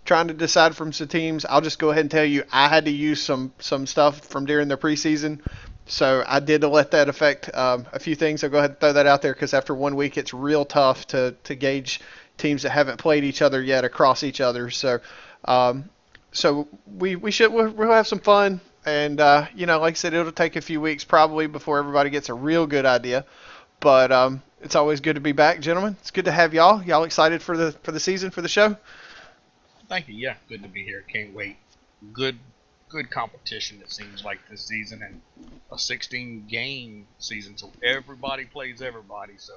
trying to decide from some teams, I'll just go ahead and tell you I had to use some stuff from during the preseason. So I did let that affect a few things. I'll go ahead and throw that out there because after 1 week, it's real tough to gauge teams that haven't played each other yet across each other. Um, so we'll have some fun, and like I said, it'll take a few weeks probably before everybody gets a real good idea. But it's always good to be back, gentlemen. It's good to have y'all. Y'all excited for the season, for the show? Thank you. Yeah, good to be here. Can't wait. Good, good competition. It seems like this season, and a 16 game season, so everybody plays everybody. So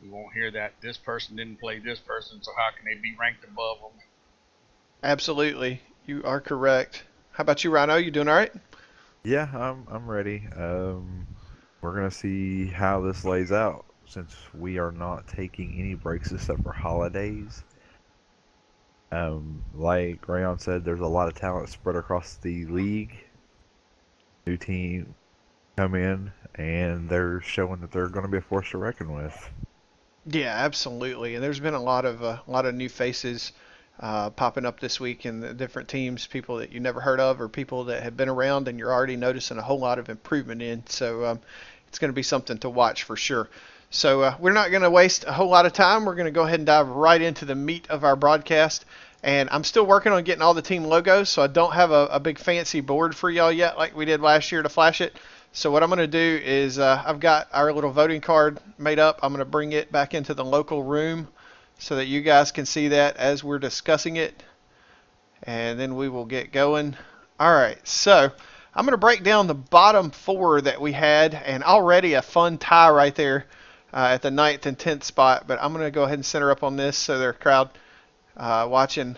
we won't hear that this person didn't play this person, so how can they be ranked above them? Absolutely. You are correct. How about you, Rhino? You doing all right? Yeah, I'm ready. We're gonna see how this lays out since we are not taking any breaks except for holidays. Like Rayon said, there's a lot of talent spread across the league. New team come in and they're showing that they're going to be a force to reckon with. Yeah, absolutely. And there's been a lot of new faces popping up this week in the different teams, people that you never heard of or people that have been around and you're already noticing a whole lot of improvement in. So it's going to be something to watch for sure. So we're not going to waste a whole lot of time. We're going to go ahead and dive right into the meat of our broadcast. And I'm still working on getting all the team logos, so I don't have a big fancy board for y'all yet like we did last year to flash it. So what I'm going to do is I've got our little voting card made up. I'm going to bring it back into the local room so that you guys can see that as we're discussing it. And then we will get going. All right, so I'm going to break down the bottom four that we had, and already a fun tie right there at the ninth and 10th spot. But I'm going to go ahead and center up on this so their crowd watching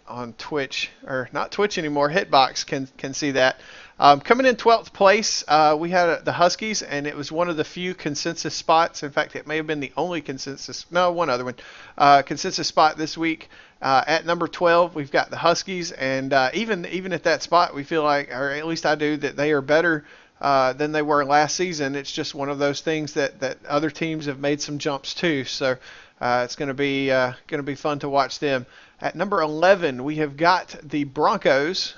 on Twitch, or not Twitch anymore, Hitbox can see that. Coming in 12th place, we had the Huskies, and it was one of the few consensus spots. In fact, it may have been the only consensus, no, one other one, consensus spot this week. At number 12, we've got the Huskies, and even at that spot, we feel like, or at least I do, that they are better than they were last season. It's just one of those things that other teams have made some jumps too. So it's going to be fun to watch them. At number 11, we have got the Broncos,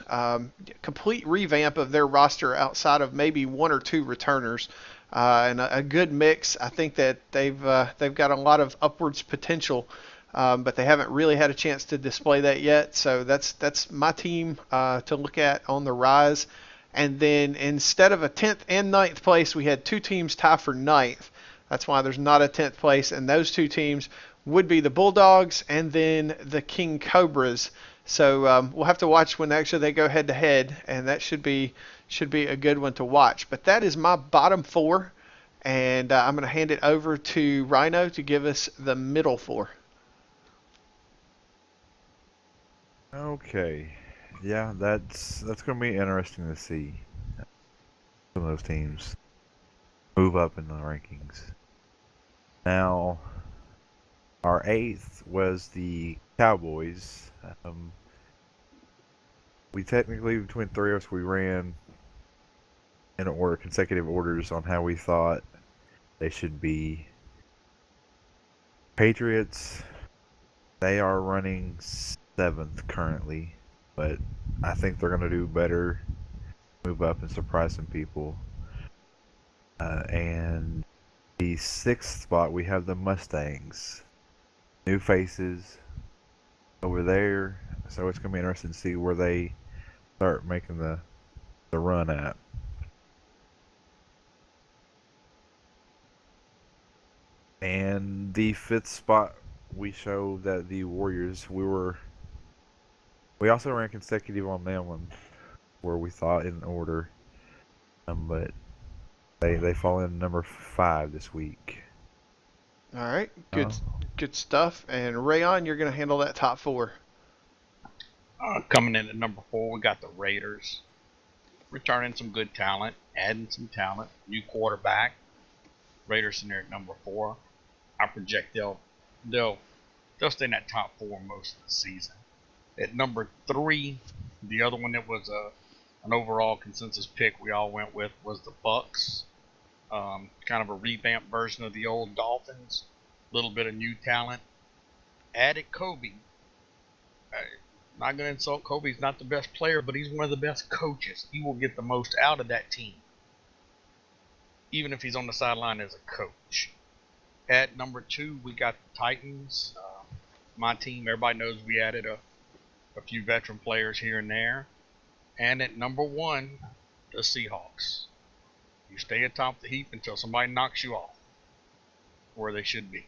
complete revamp of their roster outside of maybe one or two returners, and a good mix. I think that they've got a lot of upwards potential, but they haven't really had a chance to display that yet. So that's my team to look at on the rise. And then instead of a 10th and ninth place, we had two teams tie for ninth. That's why there's not a 10th place, and those two teams would be the Bulldogs and then the King Cobras. So we'll have to watch when actually they go head to head, and that should be a good one to watch. But that is my bottom four, and I'm going to hand it over to Rhino to give us the middle four. Okay, yeah, that's going to be interesting to see some of those teams move up in the rankings. Now, our eighth was the Cowboys. We technically, between three of us, we ran in order, consecutive orders on how we thought they should be. Patriots, they are running seventh currently, but I think they're going to do better, move up and surprise some people. And the sixth spot, we have the Mustangs. New faces over there, so it's going to be interesting to see where they start making the run at. And the fifth spot, we show that the Warriors, we also ran consecutive on that one, where we thought in order, but they fall in number 5 this week. All right, Uh, good stuff. And Rayon, you're going to handle that top four. Coming in at number 4, we got the Raiders. Returning some good talent, adding some talent, new quarterback. Raiders in there at number 4. I project they'll stay in that top 4 most of the season. At number 3, the other one that was an overall consensus pick we all went with was the Bucks. Kind of a revamped version of the old Dolphins. A little bit of new talent. Added Kobe. not going to insult Kobe. He's not the best player, but he's one of the best coaches. He will get the most out of that team, even if he's on the sideline as a coach. At number 2, we got the Titans. My team, everybody knows we added a few veteran players here and there. And at number 1, the Seahawks. You stay atop the heap until somebody knocks you off where they should be.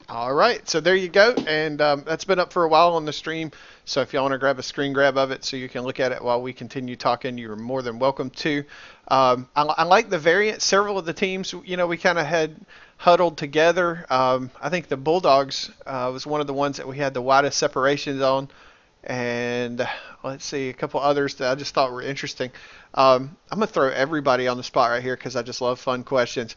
All right, so there you go, and that's been up for a while on the stream. So if y'all want to grab a screen grab of it so you can look at it while we continue talking, you're more than welcome to. I like the variant. Several of the teams, we kind of had huddled together. I think the Bulldogs was one of the ones that we had the widest separations on, and let's see, a couple others that I just thought were interesting. I'm gonna throw everybody on the spot right here because I just love fun questions.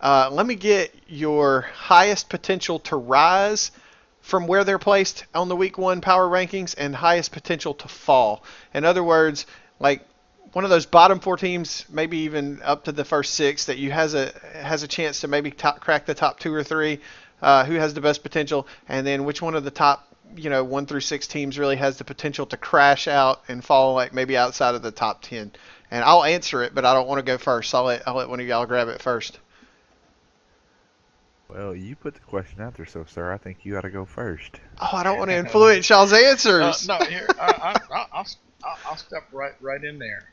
Let me get your highest potential to rise from where they're placed on the week 1 power rankings and highest potential to fall. In other words, like one of those bottom 4 teams, maybe even up to the first 6 that you has a chance to maybe crack the top 2 or 3. Who has the best potential, and then which one of the top 1 through 6 teams really has the potential to crash out and fall like maybe outside of the top 10. And I'll answer it, but I don't want to go first. I'll let one of y'all grab it first. Well, you put the question out there, so sir, I think you got to go first. Oh, I don't want to influence y'all's answers. No, here I'll step right in there.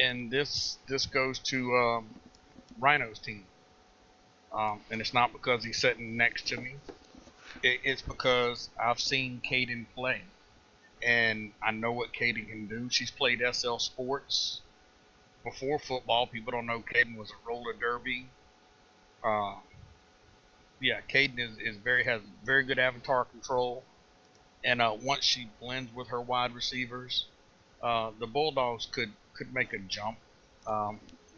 And this goes to Rhino's team, and it's not because he's sitting next to me. It's because I've seen Kaden play, and I know what Kaden can do. She's played SL Sports before football. People don't know Kaden was a roller derby. Kaden has very good avatar control, and once she blends with her wide receivers, the Bulldogs could make a jump.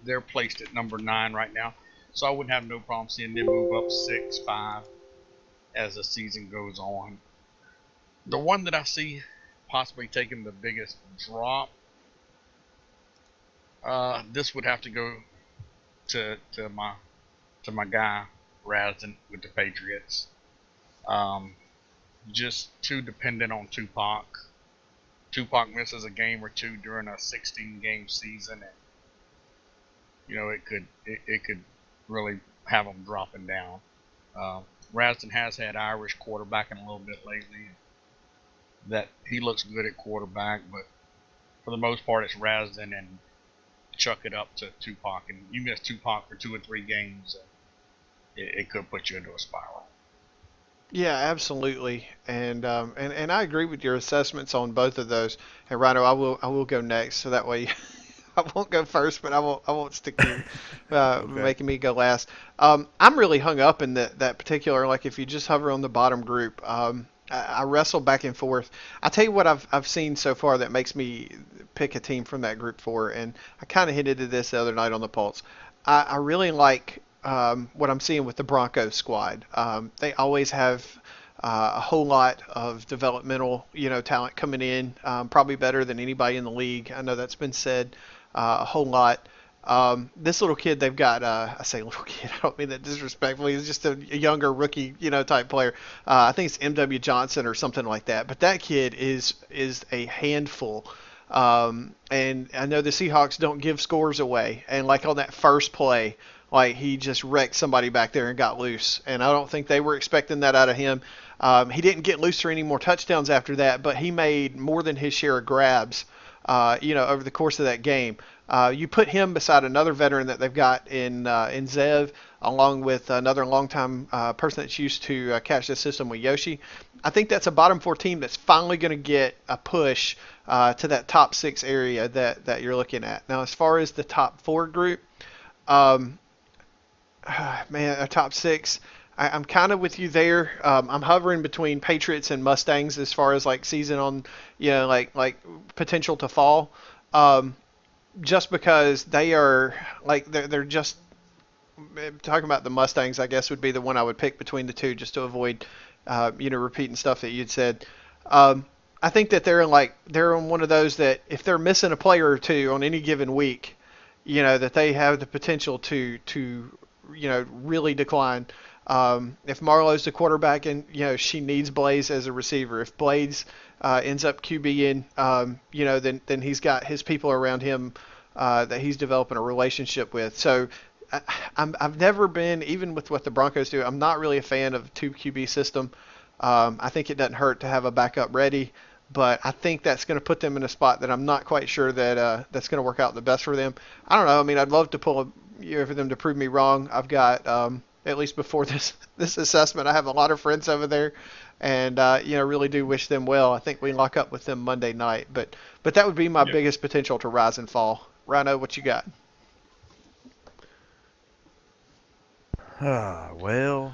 They're placed at number 9 right now, so I wouldn't have no problem seeing them move up 6, 5 as the season goes on. The one that I see possibly taking the biggest drop, this would have to go to my guy Razdan with the Patriots. Just too dependent on Tupac. Tupac misses a game or 2 during a 16-game season, and it could really have him dropping down. Razdan has had Irish quarterbacking a little bit lately. That he looks good at quarterback, but for the most part, it's Razdan and chuck it up to Tupac. And you miss Tupac for 2 or 3 games, it could put you into a spiral. Yeah, absolutely, and I agree with your assessments on both of those. And Rhino, I will go next, so that way I won't go first, but I won't stick to Okay. making me go last. I'm really hung up in that particular. Like if you just hover on the bottom group, I wrestle back and forth. I tell you what I've seen so far that makes me pick a team from that group 4, and I kind of hinted at this the other night on the Pulse. I really like what I'm seeing with the Broncos squad. They always have a whole lot of developmental, talent coming in, probably better than anybody in the league. I know that's been said a whole lot. This little kid they've got, I say little kid, I don't mean that disrespectfully. He's just a younger rookie, type player. I think it's M.W. Johnson or something like that. But that kid is a handful. And I know the Seahawks don't give scores away. And like on that first play, like he just wrecked somebody back there and got loose. And I don't think they were expecting that out of him. He didn't get loose for any more touchdowns after that, but he made more than his share of grabs, over the course of that game. You put him beside another veteran that they've got in Zev, along with another longtime person that's used to catch the system with Yoshi. I think that's a bottom 4 team that's finally going to get a push to that top 6 area that you're looking at. Now, as far as the top 4 group, a top 6, I'm kind of with you there. I'm hovering between Patriots and Mustangs as far as like season on, like potential to fall. Just because they are like they're just talking about the Mustangs, I guess would be the one I would pick between the 2 just to avoid repeating stuff that you'd said. I think that they're in one of those that if they're missing a player or 2 on any given week, that they have the potential to really decline. If Marlowe's the quarterback and she needs Blaze as a receiver, if Blaze ends up QBing, then he's got his people around him that he's developing a relationship with. So I've never been, even with what the Broncos do, I'm not really a fan of a two QB system. I think it doesn't hurt to have a backup ready, but I think that's going to put them in a spot that I'm not quite sure that that's going to work out the best for them. I don't know. I mean, I'd love to pull a year for them to prove me wrong. I've got at least before this assessment, I have a lot of friends over there, and really do wish them well. I think we lock up with them Monday night, but that would be my Yeah. biggest potential to rise and fall. Rhino, what you got? Well,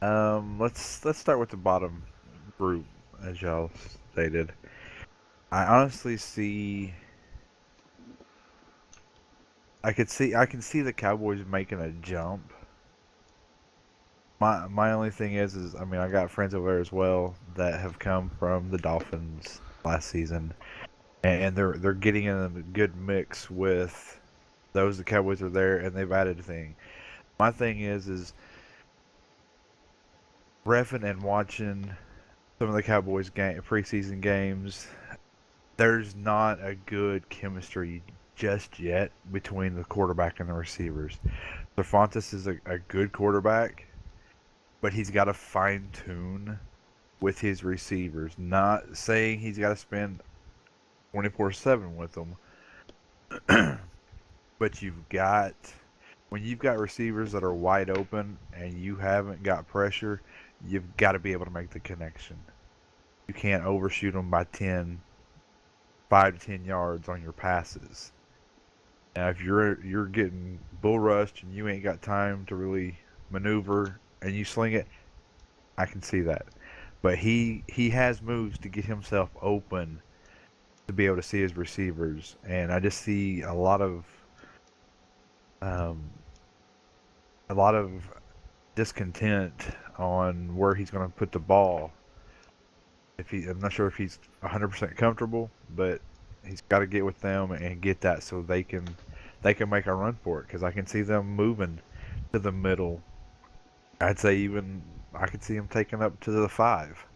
let's start with the bottom group, as y'all stated. I honestly see. I can see the Cowboys making a jump. My only thing is I mean I got friends over there as well that have come from the Dolphins last season, and they're getting in a good mix with those the Cowboys are there, and they've added a thing. My thing is reffing and watching some of the Cowboys preseason games. There's not a good chemistry just yet between the quarterback and the receivers. Cervantes is a good quarterback, but he's got to fine tune with his receivers. Not saying he's got to spend 24/7 with them, but when you've got receivers that are wide open and you haven't got pressure, you've got to be able to make the connection. You can't overshoot them by 5 to 10 yards on your passes. Now, if you're getting bull rushed and you ain't got time to really maneuver and you sling it, I can see that. But he has moves to get himself open to be able to see his receivers, and I just see um, a lot of discontent on where he's going to put the ball. I'm not sure if he's 100% comfortable, but he's got to get with them and get that so they can make a run for it. Because I can see them moving to the middle. I'd say even I could see him taking up to the 5.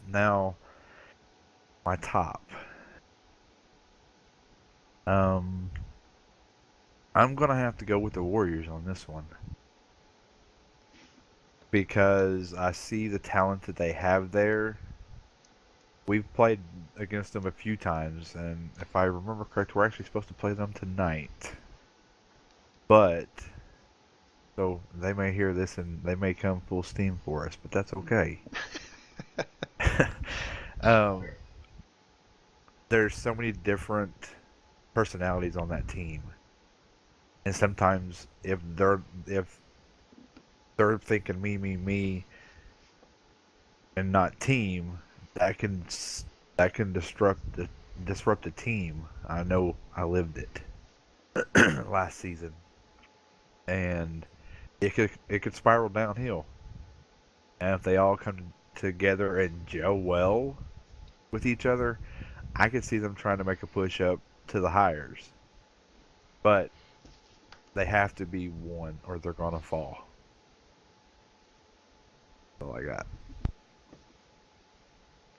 Now, my top. I'm gonna have to go with the Warriors on this one because I see the talent that they have there. We've played against them a few times, and if I remember correct, we're actually supposed to play them tonight. But so they may hear this and they may come full steam for us, but that's okay. um, there's so many different personalities on that team, and sometimes if they're thinking me, and not team, that can disrupt the team. I know I lived it last season, and it could spiral downhill. And if they all come together and gel well with each other, I could see them trying to make a push up to the hires. But they have to be one, or they're gonna fall. So I got.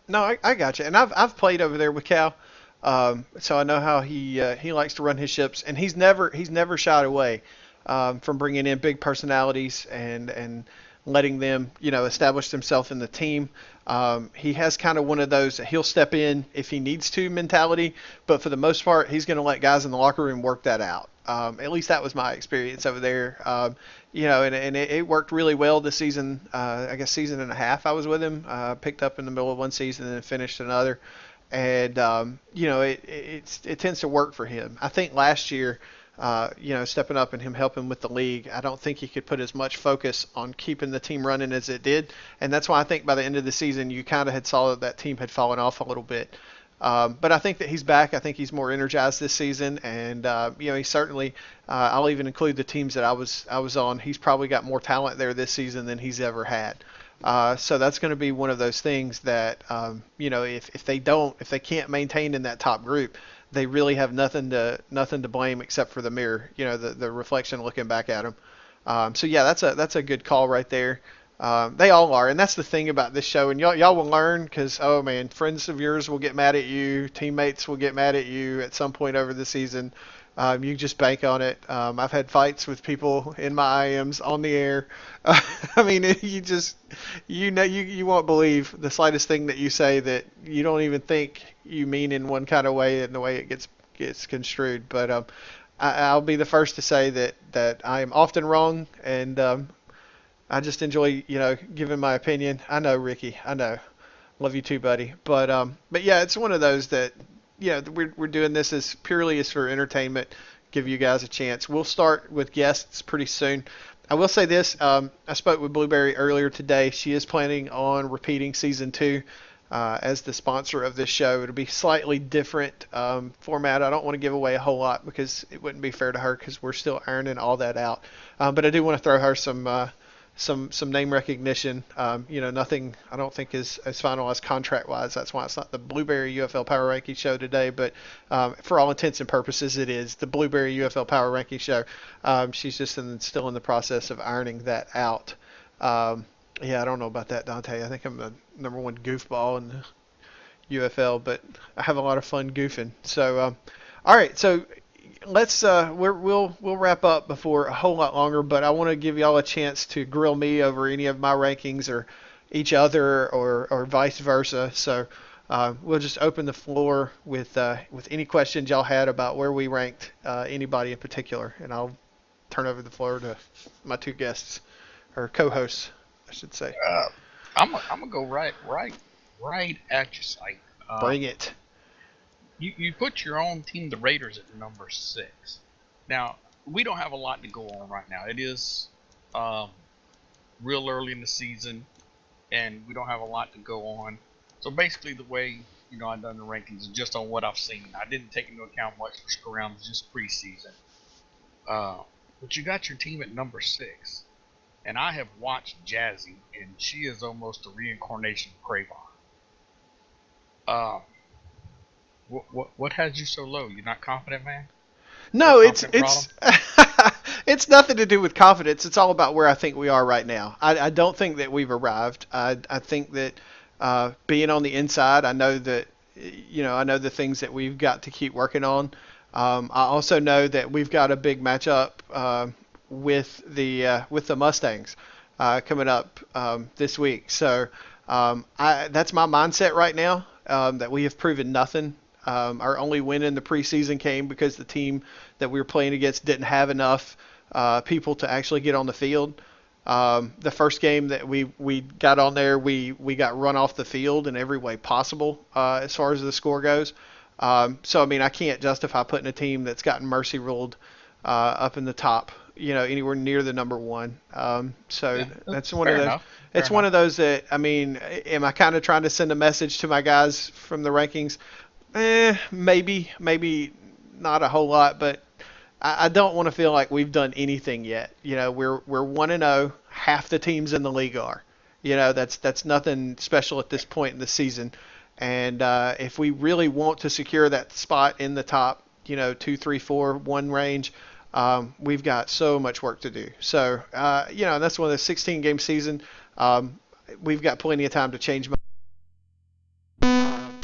No, I got you, and I've played over there with Cal, so I know how he likes to run his ships, and he's never shied away from bringing in big personalities and letting them establish themselves in the team. He has kind of one of those that he'll step in if he needs to mentality, but for the most part, he's going to let guys in the locker room work that out. At least that was my experience over there. And it worked really well this season. I guess season and a half I was with him. Picked up in the middle of one season and then finished another. And it tends to work for him. I think last year, stepping up and him helping with the league, I don't think he could put as much focus on keeping the team running as it did. And that's why I think by the end of the season, you kind of had saw that team had fallen off a little bit. But I think that he's back. I think he's more energized this season, and he certainly. I'll even include the teams that I was on. He's probably got more talent there this season than he's ever had. So that's going to be one of those things that if they can't maintain in that top group, they really have nothing to blame except for the mirror, the reflection looking back at them. So yeah, that's a good call right there. They all are, and that's the thing about this show. And y'all will learn because oh man, friends of yours will get mad at you, teammates will get mad at you at some point over the season. You just bank on it. I've had fights with people in my IMs on the air. I mean, you won't believe the slightest thing that you say that you don't even think you mean in one kind of way and the way it gets construed. But I'll be the first to say that I am often wrong, and I just enjoy giving my opinion. I know, Ricky. I know. Love you too, buddy. But yeah, it's one of those that we're doing this as purely as for entertainment. Give you guys a chance. We'll start with guests pretty soon. I will say this. I spoke with Blueberry earlier today. She is planning on repeating season 2 as the sponsor of this show. It'll be slightly different format. I don't want to give away a whole lot because it wouldn't be fair to her because we're still ironing all that out. But I do want to throw her some name recognition. Nothing I don't think is finalized contract wise. That's why it's not the Blueberry UFL Power Ranking Show today. But for all intents and purposes, it is the Blueberry UFL Power Ranking Show. She's just still in the process of ironing that out. Yeah, I don't know about that, Dante. I think I'm the number one goofball in the UFL, but I have a lot of fun goofing. So, all right. So we'll wrap up before a whole lot longer, but I want to give y'all a chance to grill me over any of my rankings or each other or vice versa. So we'll just open the floor with any questions y'all had about where we ranked anybody in particular, and I'll turn over the floor to my two guests or co-hosts, I should say. I'm gonna go right at your site. Bring it. You put your own team, the Raiders, at number 6. Now, we don't have a lot to go on right now. It is real early in the season, and we don't have a lot to go on. So basically, the way I've done the rankings is just on what I've seen. I didn't take into account much for scrum-rounds, just preseason. But you got your team at number 6, and I have watched Jazzy, and she is almost a reincarnation of Cravar. What has you so low? You're not confident, man? No, it's it's nothing to do with confidence. It's all about where I think we are right now. I don't think that we've arrived. I think that being on the inside, I know that I know the things that we've got to keep working on. I also know that we've got a big matchup with the Mustangs coming up this week. So that's my mindset right now. That we have proven nothing. Our only win in the preseason came because the team that we were playing against didn't have enough people to actually get on the field. The first game that we got on there, we got run off the field in every way possible as far as the score goes. So, I mean, I can't justify putting a team that's gotten mercy ruled up in the top, anywhere near the number 1. That's one of those. It's one of those that, I mean, am I kind of trying to send a message to my guys from the rankings? Maybe not a whole lot, but I don't want to feel like we've done anything yet. We're 1-0. Half the teams in the league are. That's nothing special at this point in the season. And if we really want to secure that spot in the top, 2, 3, 4, 1 range, we've got so much work to do. So, that's one of the 16-game season. We've got plenty of time to change.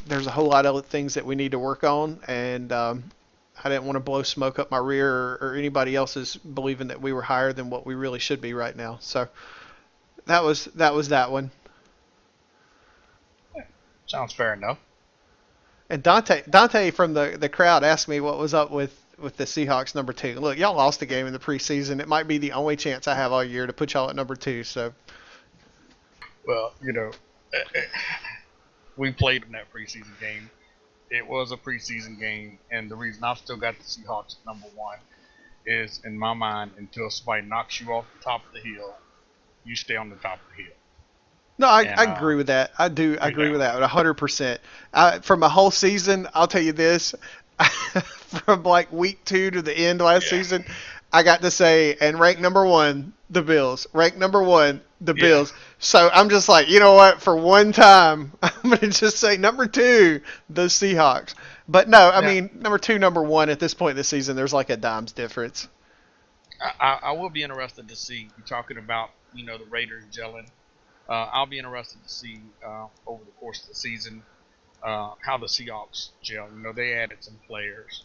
There's a whole lot of things that we need to work on, and I didn't want to blow smoke up my rear or anybody else's believing that we were higher than what we really should be right now. So that was that one. Sounds fair enough. And Dante from the crowd asked me what was up with the Seahawks number 2. Look, y'all lost the game in the preseason. It might be the only chance I have all year to put y'all at number 2. So, well, we played in that preseason game. It was a preseason game, and the reason I've still got the Seahawks at number 1 is, in my mind, until somebody knocks you off the top of the hill, you stay on the top of the hill. No, I agree with that. I do agree with that 100%. From a whole season, I'll tell you this, from like week 2 to the end last season, I got to say, and rank number 1, the Bills. Rank number 1, the Bills. So I'm just like, you know what? For one time, I'm going to just say number 2, the Seahawks. But no, I Now, mean number two, number one at this point in the season, there's like a dime's difference. I will be interested to see. You're talking about the Raiders gelling. I'll be interested to see over the course of the season how the Seahawks gel. They added some players,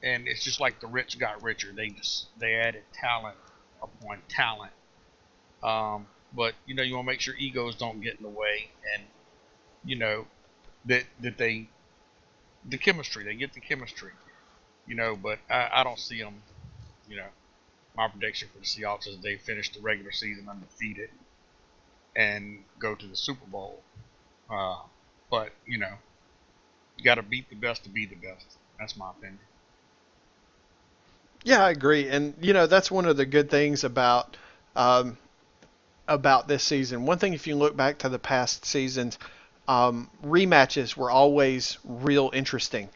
and it's just like the rich got richer. They added talent upon talent. But you want to make sure egos don't get in the way, and you know that the chemistry they get the chemistry. But I don't see them. You know, my prediction for the Seahawks is they finish the regular season undefeated and go to the Super Bowl. But you got to beat the best to be the best. That's my opinion. Yeah, I agree, and that's one of the good things um, about this season. One thing, if you look back to the past seasons, rematches were always real interesting.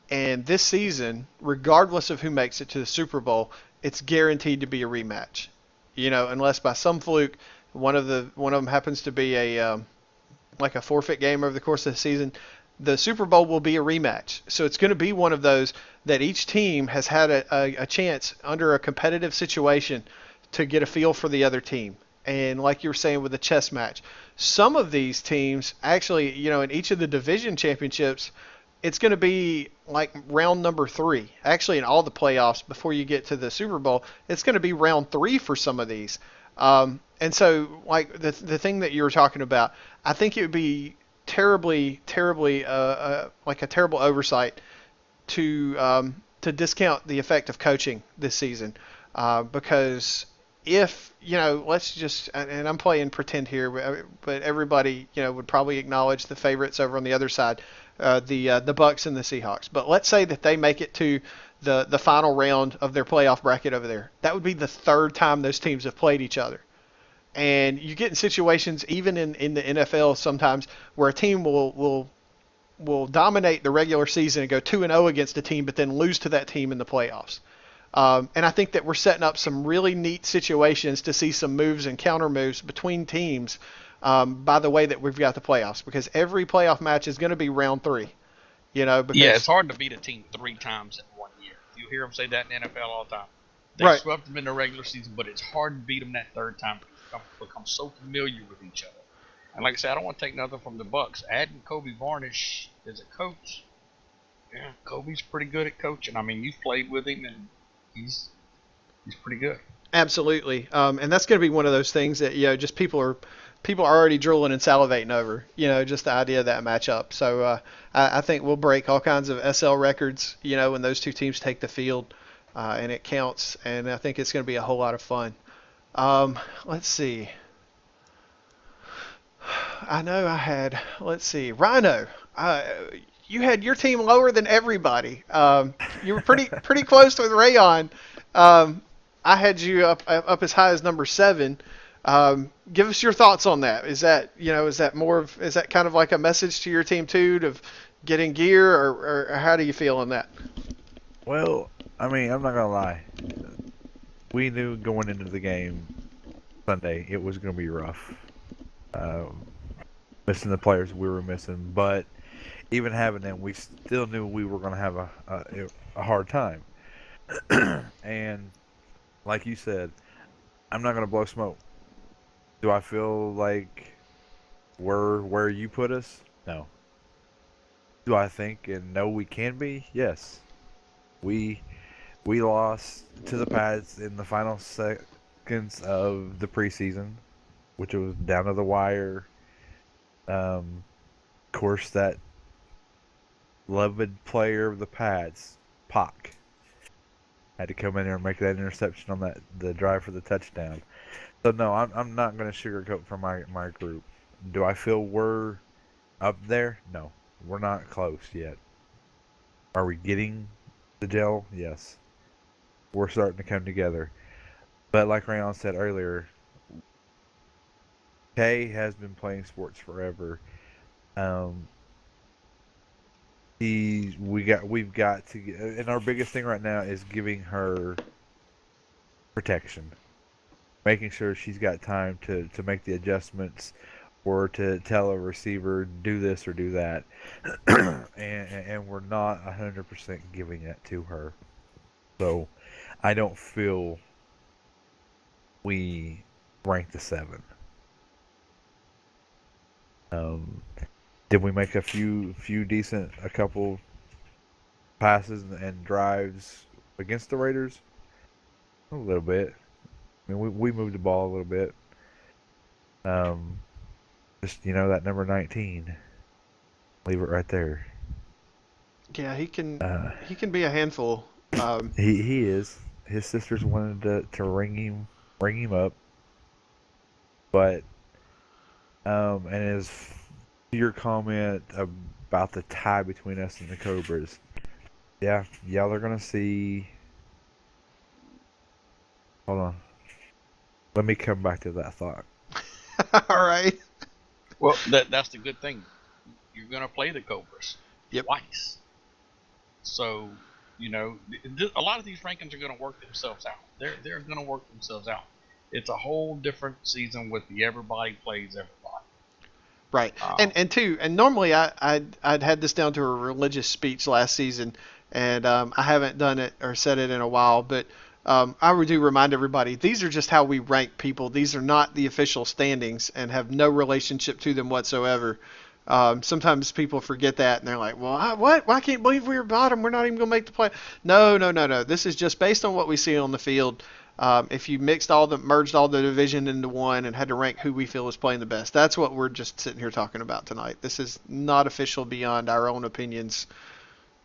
And this season, regardless of who makes it to the Super Bowl, it's guaranteed to be a rematch. Unless by some fluke one of them happens to be like a forfeit game over the course of the season, the Super Bowl will be a rematch. So it's going to be one of those that each team has had a chance under a competitive situation to get a feel for the other team. And like you were saying with the chess match, some of these teams actually, in each of the division championships, it's going to be like round number three. Actually, in all the playoffs before you get to the Super Bowl, it's going to be round three for some of these. And so, like the thing that you were talking about, I think it would be terribly, terribly like a terrible oversight to discount the effect of coaching this season, because if let's just, and I'm playing pretend here, but everybody would probably acknowledge the favorites over on the other side, the Bucks and the Seahawks. But let's say that they make it to the final round of their playoff bracket over there. That would be the third time those teams have played each other. And you get in situations, even in the NFL sometimes, where a team will dominate the regular season and go 2-0 against a team, but then lose to that team in the playoffs. And I think that we're setting up some really neat situations to see some moves and counter moves between teams, by the way that we've got the playoffs, because every playoff match is going to be round three. Yeah, it's Because hard to beat a team 3 times in 1 year. You hear them say that in the NFL all the time. They right, swept them in the regular season, but it's hard to beat them that third time. They become so familiar with each other. And like I said, I don't want to take nothing from the Bucks. Adding Kobe Varnish as a coach, yeah, Kobe's pretty good at coaching. I mean, you've played with him, and he's pretty good. absolutely. And that's going to be one of those things that just people are already drooling and salivating over. Just the idea of that matchup. So I think we'll break all kinds of SL records. When those two teams take the field, and it counts. And I think it's going to be a whole lot of fun. Let's see. I know I had. Let's see, Rhino. You had your team lower than everybody. You were pretty close with Rayon. I had you up as high as number 7. Give us your thoughts on that. Is that kind of like a message to your team too, of getting gear, or how do you feel on that? Well, I mean, I'm not gonna lie. We knew going into the game Sunday it was gonna be rough. Um, Missing the players we were missing, but even having them, we still knew we were gonna have a hard time. And like you said, I'm not gonna blow smoke. Do I feel like we're where you put us? No. Do I think and know we can be? Yes. We we lost to the Pats in the final seconds of the preseason, which was down to the wire. Of course, that beloved player of the Pats, Pac, had to come in there and make that interception on the drive for the touchdown. So no, I'm not going to sugarcoat for my group. Do I feel we're up there? No, we're not close yet. Are we getting the gel? Yes, we're starting to come together. But like Rayon said earlier, Kay has been playing sports forever. Um, we've got to get, and our biggest thing right now is giving her protection, making sure she's got time to make the adjustments or to tell a receiver do this or do that, and we're not 100% giving that to her. So I don't feel we ranked the 7. Um, did we make a couple passes and drives against the Raiders? A little bit. I mean, we moved the ball a little bit. Um, just that number 19. Leave it right there. Yeah, Uh, he can be a handful. he is. His sisters wanted to ring him up, but and as to your comment about the tie between us and the Cobras, yeah, y'all are gonna see. Hold on, let me come back to that thought. All right. Well, that's the good thing. You're going to play the Cobras Yep. twice. So, a lot of these rankings are going to work themselves out. They're going to work themselves out. It's a whole different season with the everybody plays everybody. Right. And normally I'd had this down to a religious speech last season, and I haven't done it or said it in a while, but I do remind everybody these are just how we rank people. These are not the official standings and have no relationship to them whatsoever. Sometimes people forget that and they're like, well, what? Well, I can't believe we were bottom. We're not even going to make the play. No, no, no, no. This is just based on what we see on the field. If you merged all the division into one and had to rank who we feel is playing the best, that's what we're just sitting here talking about tonight. This is not official beyond our own opinions.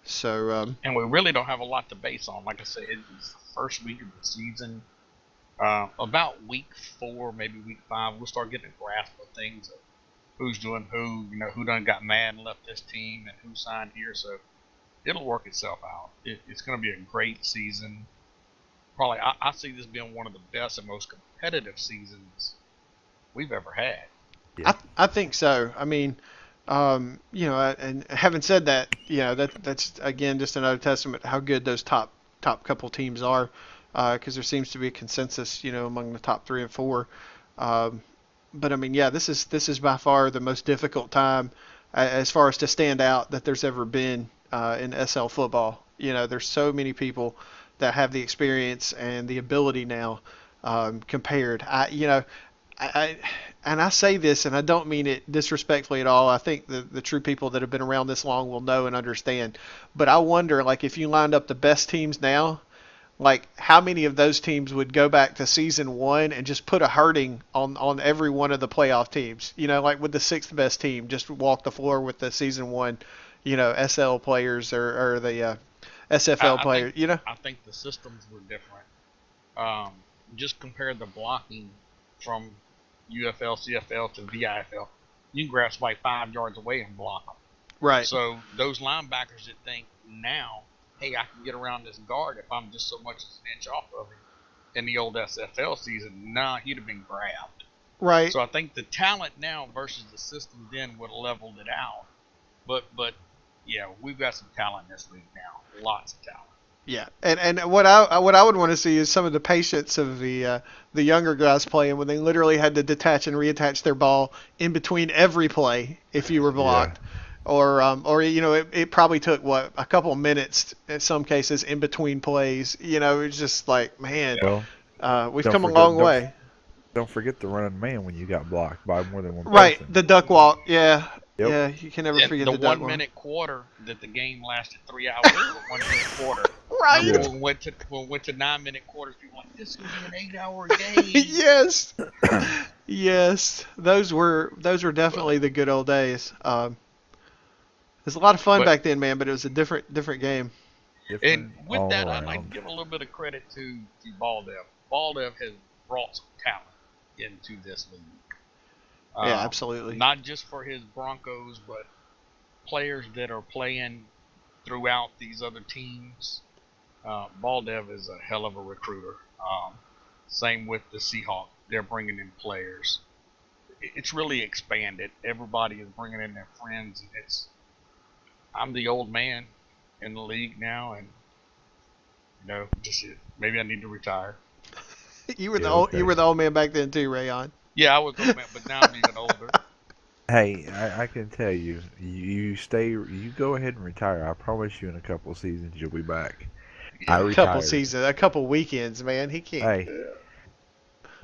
So, and we really don't have a lot to base on. Like I said, it's the first week of the season. About week 4, maybe week 5, we'll start getting a grasp of things. Of who's doing who, who done got mad and left this team, and who signed here. So it'll work itself out. It's going to be a great season. Probably, I see this being one of the best and most competitive seasons we've ever had. Yeah. I think so. I mean, and having said that, that's again just another testament to how good those top couple teams are, because there seems to be a consensus, among the top 3 and 4. But I mean, yeah, this is by far the most difficult time as far as to stand out that there's ever been in SL football. There's so many people that have the experience and the ability now compared. I and I say this, and I don't mean it disrespectfully at all. I think the true people that have been around this long will know and understand. But I wonder, like, if you lined up the best teams now, like, how many of those teams would go back to season 1 and just put a hurting on every one of the playoff teams? Like with the 6th best team, just walk the floor with the season 1, SL players or the SFL players. I think the systems were different. Just compare the blocking from UFL, CFL to VIFL. You can grab somebody 5 yards away and block them. Right. So those linebackers that think now, hey, I can get around this guard if I'm just so much as an inch off of him. In the old SFL season, he'd have been grabbed. Right. So I think the talent now versus the system then would have leveled it out. But yeah, we've got some talent this league now. Lots of talent. Yeah, and what I would want to see is some of the patience of the younger guys playing when they literally had to detach and reattach their ball in between every play if you were blocked, or it probably took a couple of minutes in some cases in between plays. It's just like, man, we've come a long way. Don't forget the running man when you got blocked by more than one person. Right, the duck walk. Yeah. Yep. Yeah, you can never forget the The duck walk. 1 minute quarter that the game lasted 3 hours. The 1 minute quarter. Right. Yeah. When we went to 9 minite quarters, people were like, this is gonna be an 8-hour game. Yes. Yes. Those were definitely the good old days. It was a lot of fun back then, man, but it was a different game. And with all that, around. I'd like to give a little bit of credit to Baldev. Baldev has brought some talent into this league. Yeah, absolutely. Not just for his Broncos, but players that are playing throughout these other teams. Baldev is a hell of a recruiter. Same with the Seahawks. They're bringing in players. It's really expanded. Everybody is bringing in their friends. And I'm the old man in the league now, and maybe I need to retire. You were the old man back then too, Rayon. Yeah, I was old man, but now I'm even older. Hey, I can tell you, you go ahead and retire. I promise you, in a couple of seasons, you'll be back. I Yeah. A couple retired. seasons, a couple weekends, man. He can't. Hey, Yeah.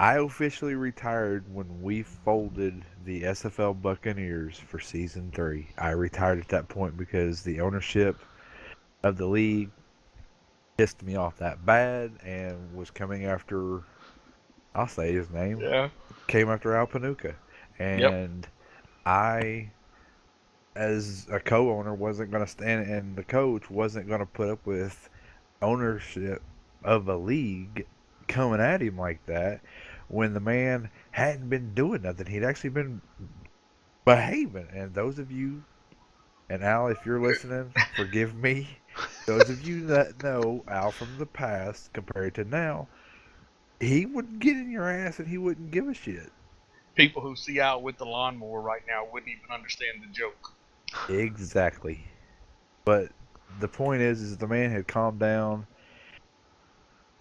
I officially retired when we folded the SFL Buccaneers for season 3. I retired at that point because the ownership of the league pissed me off that bad and was coming after, I'll say his name, Yeah. came after Al Panuka. Yep. And I, as a co-owner, wasn't going to stand, and the coach wasn't going to put up with ownership of a league coming at him like that when the man hadn't been doing nothing. He'd actually been behaving. And those of you, and Al, if you're listening, forgive me. Those of you that know Al from the past compared to now, he would get in your ass and he wouldn't give a shit. People who see Al with the lawnmower right now wouldn't even understand the joke. Exactly. But the point is the man had calmed down,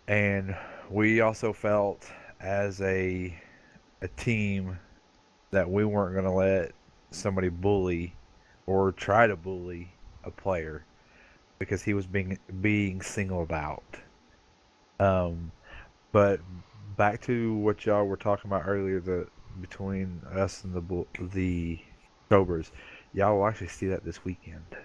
and we also felt as a team that we weren't going to let somebody bully or try to bully a player because he was being singled out. Um, but back to what y'all were talking about earlier, the between us and the Cobras, y'all will actually see that this weekend,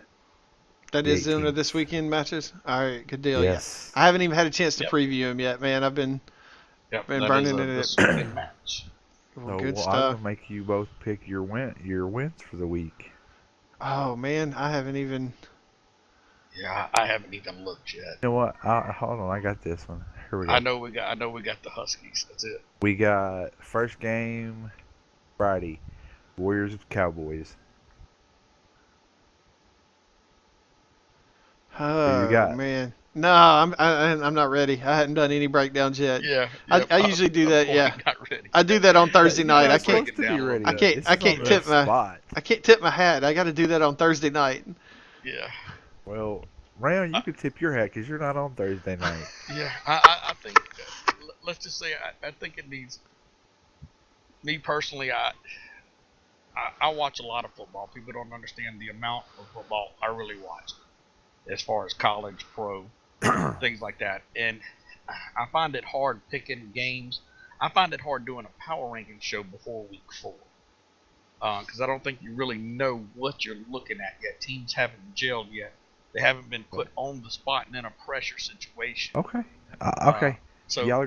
That the is one of 18th. this weekend matches. All right, good deal. Yeah, Yes. I haven't even had a chance to Yep. preview him yet, man. I've been Yep. been That is burning a it. this weekend match. Well, So good well, I'm stuff. gonna make you both pick your wins for the week. Oh man, I haven't even. Yeah, I haven't even looked yet. You know what? Hold on, I got this one. Here we I go. know we got. I know we got the Huskies. That's it. We got first game Friday, Warriors Cowboys. Who you Oh got? man, no, I'm not ready. I hadn't done any breakdowns yet. Yeah. I, Yep. I usually do I'm that. going Yeah, not ready. I do that on Yeah, Thursday you're night. Gotta not break supposed it to be down a little ready I bit. though. can't This I is on can't the tip my spot. I can't tip my hat. I got to do that on Thursday night. Yeah. Well, Rayon, Uh, you could tip your hat because you're not on Thursday night. yeah. I think. Let's just say I think it needs. Me personally, I watch a lot of football. People don't understand the amount of football I really watch, as far as college, pro, things like that. And I find it hard picking games. I find it hard doing a power ranking show before week 4, because I don't think you really know what you're looking at yet. Teams haven't gelled yet. They haven't been put on the spot and in a pressure situation. Okay. Uh, Okay. so Y'all,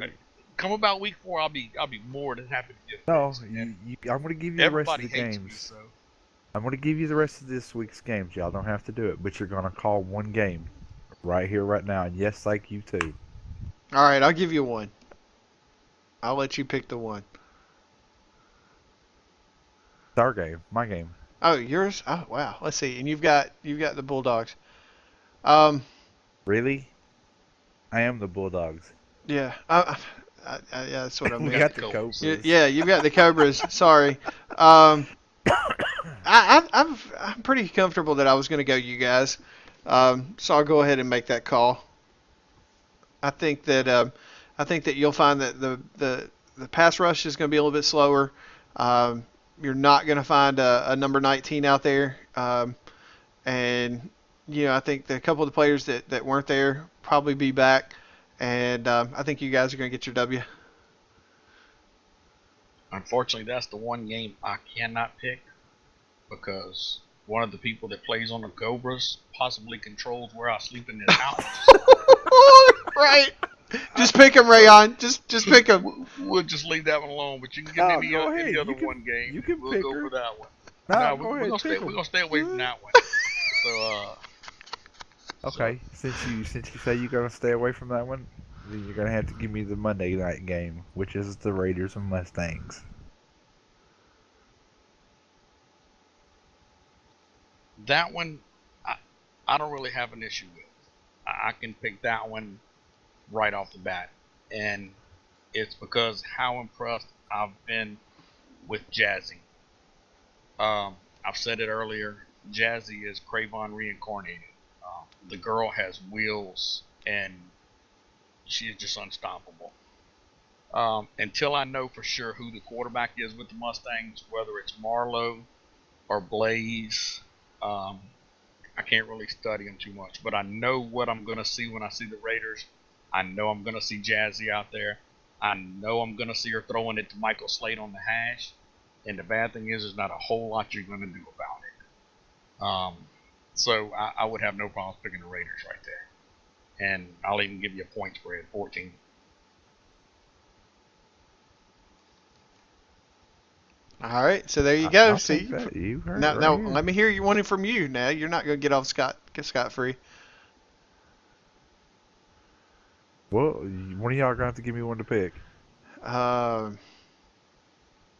come about week 4, I'll be more than happy to give no, picks. And I'm gonna give you the rest of everybody the hates me, games. so I'm gonna give you the rest of this week's games. Y'all don't have to do it, but you're gonna call one game right here, right now. And yes, like you too. All right, I'll give you one. I'll let you pick the one. It's our game, my game. Oh, yours? Oh, wow. Let's see. And you've got the Bulldogs. Um, Really? I am the Bulldogs. yeah. Yeah, that's what I you We meant. got the got the Cobras. Cobras. Yeah, you've got the Cobras. Sorry. Um, I'm pretty comfortable that I was going to go you guys. So I'll go ahead and make that call. I think that you'll find that the pass rush is going to be a little bit slower. Um, you're not going to find a number 19 out there. And I think that a couple of the players that weren't there probably be back. And I think you guys are going to get your W. Unfortunately, that's the one game I cannot pick because one of the people that plays on the Cobras possibly controls where I sleep in this house. Right. I, Just pick them, So Rayon. Just pick them. we'll just leave that one alone. But you can give me no, go any ahead. other one game, You and can we'll pick go for her. that one. No, No, go we're ahead, pick we're them. gonna stay away from that one. So so Okay, since you say you're gonna stay away from that one, then you're gonna have to give me the Monday night game, which is the Raiders and Mustangs. that one, I I don't really have an issue with. I can pick that one right off the bat, and it's because how impressed I've been with Jazzy. I've said it earlier. Jazzy is Cravon reincarnated. The girl has wheels, and she is just unstoppable. Until I know for sure who the quarterback is with the Mustangs, whether it's Marlowe or Blaze. I can't really study them too much, but I know what I'm going to see when I see the Raiders. I know I'm going to see Jazzy out there. I know I'm going to see her throwing it to Michael Slade on the hash. And the bad thing is, there's not a whole lot you're going to do about it. So I would have no problems picking the Raiders right there. And I'll even give you a point spread, 14. All right, so there you go. I'll take See, that. You heard it now, right now here. let me hear you one from you. Now you're not gonna get off scot free. Well, one of y'all are gonna have to give me one to pick. Um,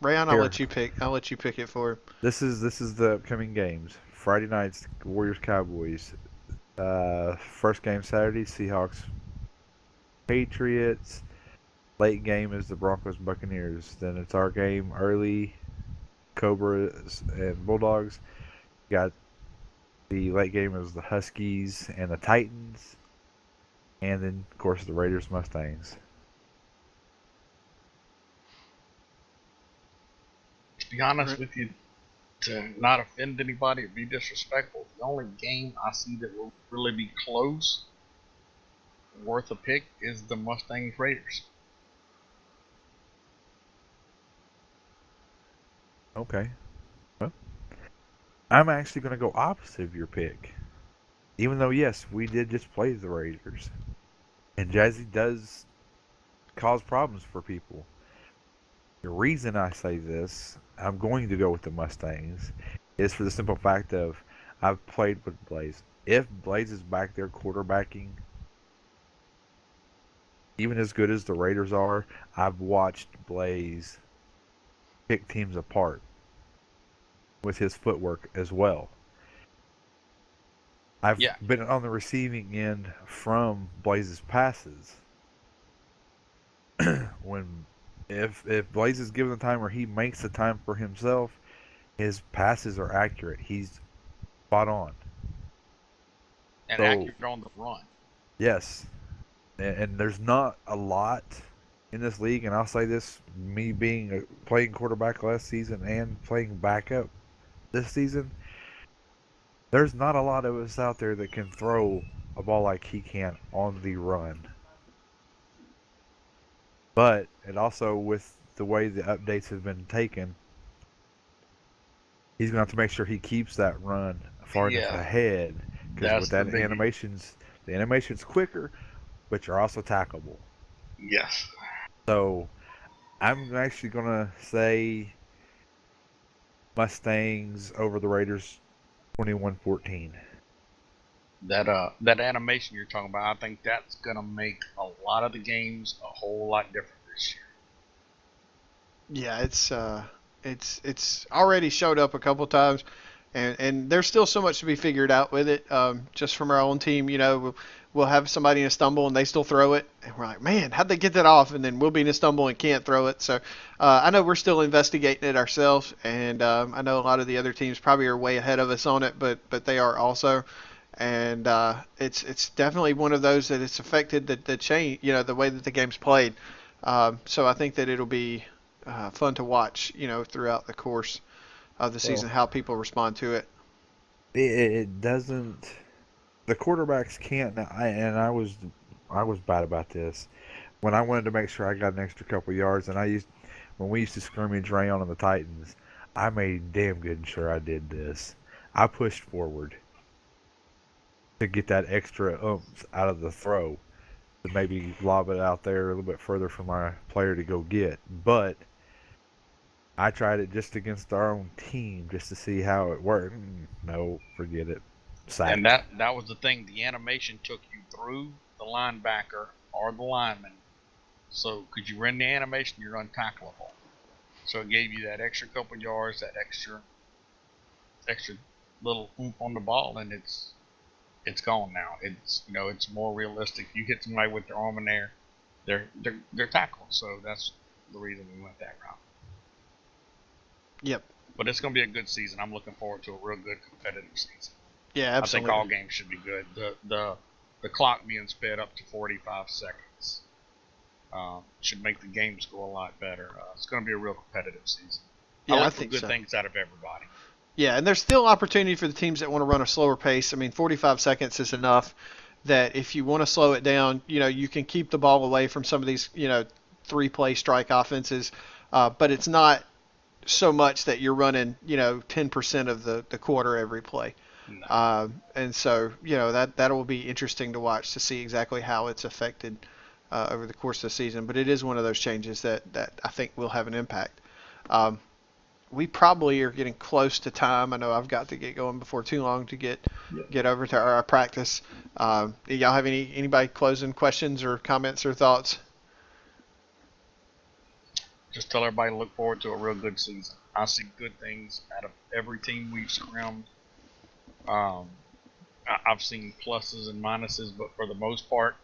Rayon, I'll Here, let you pick. I'll let you pick it for him. this is the upcoming games. Friday nights, Warriors Cowboys. First game Saturday, Seahawks Patriots. Late game is the Broncos Buccaneers. Then it's our game early, Cobras and Bulldogs. Got the late game is the Huskies and the Titans. And then of course the Raiders Mustangs. To be honest with you, to not offend anybody or be disrespectful, the only game I see that will really be close, worth a pick, is the Mustangs Raiders. Okay. Well, I'm actually going to go opposite of your pick. Even though, yes, we did just play the Raiders. And Jazzy does cause problems for people. The reason I say this, I'm going to go with the Mustangs, is for the simple fact of I've played with Blaze. If Blaze is back there quarterbacking, even as good as the Raiders are, I've watched Blaze pick teams apart with his footwork as well. I've Yeah, been on the receiving end from Blaze's passes. when if Blaze is given the time or he makes the time for himself, his passes are accurate. He's spot on. and So accurate on the run. yes, and there's not a lot in this league, and I'll say this: me being playing quarterback last season and playing backup this season, there's not a lot of us out there that can throw a ball like he can on the run. But it also, with the way the updates have been taken, he's going to have to make sure he keeps that run far enough Yeah, ahead because with that's the that biggie. the animation's quicker, but you're also tackleable. Yes. So I'm actually going to say Mustangs over the Raiders 21-14. That animation you're talking about, I think that's gonna make a lot of the games a whole lot different this year. Yeah, it's already showed up a couple times, and there's still so much to be figured out with it. Just from our own team, we'll have somebody in a stumble and they still throw it, and we're like, man, how'd they get that off? And then we'll be in a stumble and can't throw it. So I know we're still investigating it ourselves, and I know a lot of the other teams probably are way ahead of us on it, but they are also. And it's definitely one of those that it's affected the change, the way that the game's played. So I think that it'll be fun to watch, throughout the course of the Well, season, how people respond to it. it doesn't. The quarterbacks can't. And I was bad about this when I wanted to make sure I got an extra couple yards, and when we used to scrimmage Rayon on the Titans, I made damn good sure I did this. I pushed forward to get that extra oomph out of the throw to maybe lob it out there a little bit further for my player to go get. But I tried it just against our own team just to see how it worked. No, forget it. And Sacked. that was the thing. The animation took you through the linebacker or the lineman. So because you were in the animation, you're untackleable. So it gave you that extra couple yards, that extra little oomph on the ball, and it's gone now. It's more realistic. You hit somebody with their arm in there, they're tackled. So that's the reason we went that route. Yep. But it's going to be a good season. I'm looking forward to a real good competitive season. Yeah, I think all absolutely. games should be good. The clock being sped up to 45 seconds should make the games go a lot better. It's going to be a real competitive season. I Yeah, I look for think good so. things out of everybody. Yeah, and there's still opportunity for the teams that want to run a slower pace. I mean, 45 seconds is enough that if you want to slow it down, you can keep the ball away from some of these, three-play strike offenses. But it's not so much that you're running, 10% of the quarter every play. No. And so, that will be interesting to watch to see exactly how it's affected over the course of the season. But it is one of those changes that I think will have an impact. Um, we probably are getting close to time. I know I've got to get going before too long to get over to our practice. Y'all have anybody closing questions or comments or thoughts? Just tell everybody to look forward to a real good season. I see good things out of every team we've scrimmed. I've seen pluses and minuses, but for the most part,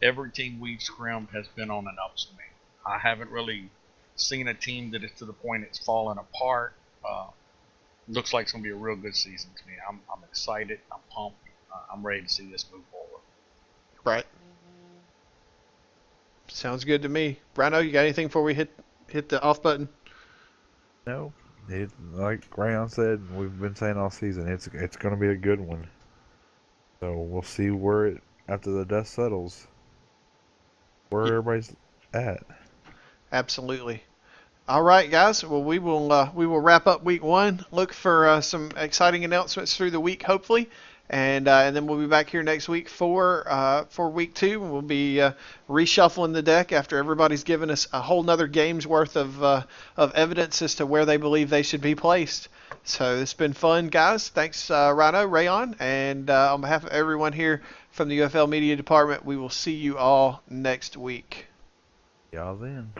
every team we've scrimmed has been on an upswing. I haven't really seen a team that is to the point it's falling apart. Looks like it's going to be a real good season to me. I'm excited. I'm pumped. I'm ready to see this move forward. Right. Sounds good to me. Rhino, you got anything before we hit the off button? No, like Rayon said, we've been saying all season, it's going to be a good one. So we'll see after the dust settles, where everybody's at. Absolutely. All right, guys. Well, we will wrap up week one. Look for some exciting announcements through the week, hopefully, and then we'll be back here next week for week two. We'll be reshuffling the deck after everybody's given us a whole nother game's worth of evidence as to where they believe they should be placed. So it's been fun, guys. Thanks, Rhino, Rayon, and on behalf of everyone here from the UFL Media Department, we will see you all next week. Y'all then.